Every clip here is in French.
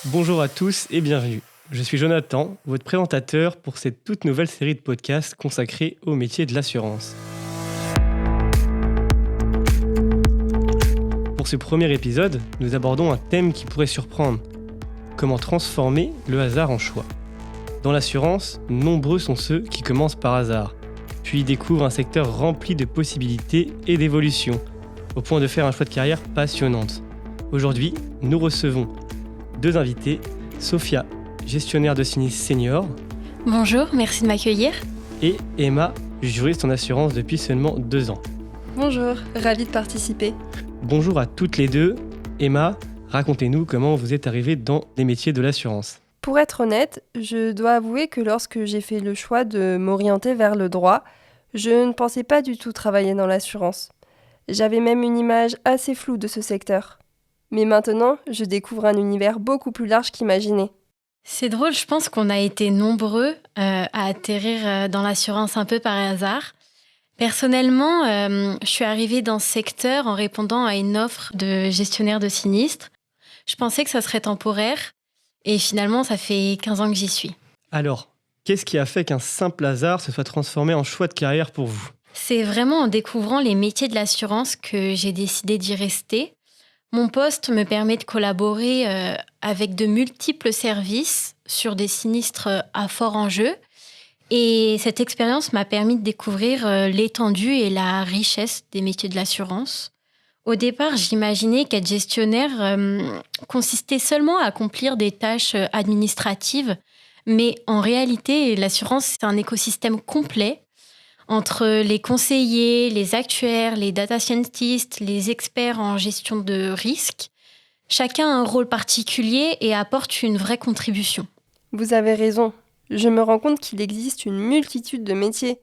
Bonjour à tous et bienvenue. Je suis Jonathan, votre présentateur pour cette toute nouvelle série de podcasts consacrée au métier de l'assurance. Pour ce premier épisode, nous abordons un thème qui pourrait surprendre. Comment transformer le hasard en choix. Dans l'assurance, nombreux sont ceux qui commencent par hasard, puis découvrent un secteur rempli de possibilités et d'évolutions, au point de faire un choix de carrière passionnante. Aujourd'hui, nous recevons deux invités, Sophia, gestionnaire de sinistre senior. Bonjour, merci de m'accueillir. Et Emma, juriste en assurance depuis seulement 2 ans. Bonjour, ravie de participer. Bonjour à toutes les deux. Emma, racontez-nous comment vous êtes arrivée dans les métiers de l'assurance. Pour être honnête, je dois avouer que lorsque j'ai fait le choix de m'orienter vers le droit, je ne pensais pas du tout travailler dans l'assurance. J'avais même une image assez floue de ce secteur. Mais maintenant, je découvre un univers beaucoup plus large qu'imaginé. C'est drôle, je pense qu'on a été nombreux à atterrir dans l'assurance un peu par hasard. Personnellement, je suis arrivée dans ce secteur en répondant à une offre de gestionnaire de sinistre. Je pensais que ça serait temporaire et finalement, ça fait 15 ans que j'y suis. Alors, qu'est-ce qui a fait qu'un simple hasard se soit transformé en choix de carrière pour vous ? C'est vraiment en découvrant les métiers de l'assurance que j'ai décidé d'y rester. Mon poste me permet de collaborer avec de multiples services sur des sinistres à fort enjeu. Et cette expérience m'a permis de découvrir l'étendue et la richesse des métiers de l'assurance. Au départ, j'imaginais qu'être gestionnaire consistait seulement à accomplir des tâches administratives. Mais en réalité, l'assurance, c'est un écosystème complet. Entre les conseillers, les actuaires, les data scientists, les experts en gestion de risques, chacun a un rôle particulier et apporte une vraie contribution. Vous avez raison. Je me rends compte qu'il existe une multitude de métiers.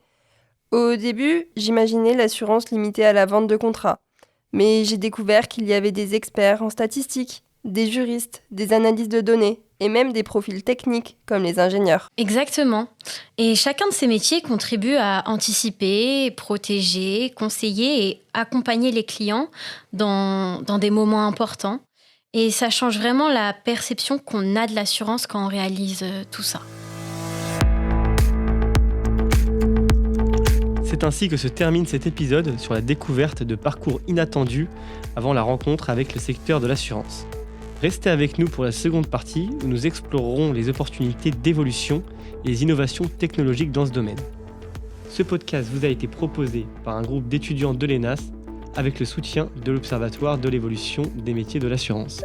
Au début, j'imaginais l'assurance limitée à la vente de contrats. Mais j'ai découvert qu'il y avait des experts en statistiques, des juristes, des analystes de données et même des profils techniques comme les ingénieurs. Exactement. Et chacun de ces métiers contribue à anticiper, protéger, conseiller et accompagner les clients dans des moments importants. Et ça change vraiment la perception qu'on a de l'assurance quand on réalise tout ça. C'est ainsi que se termine cet épisode sur la découverte de parcours inattendus avant la rencontre avec le secteur de l'assurance. Restez avec nous pour la seconde partie où nous explorerons les opportunités d'évolution et les innovations technologiques dans ce domaine. Ce podcast vous a été proposé par un groupe d'étudiants de l'ENAS avec le soutien de l'Observatoire de l'évolution des métiers de l'assurance.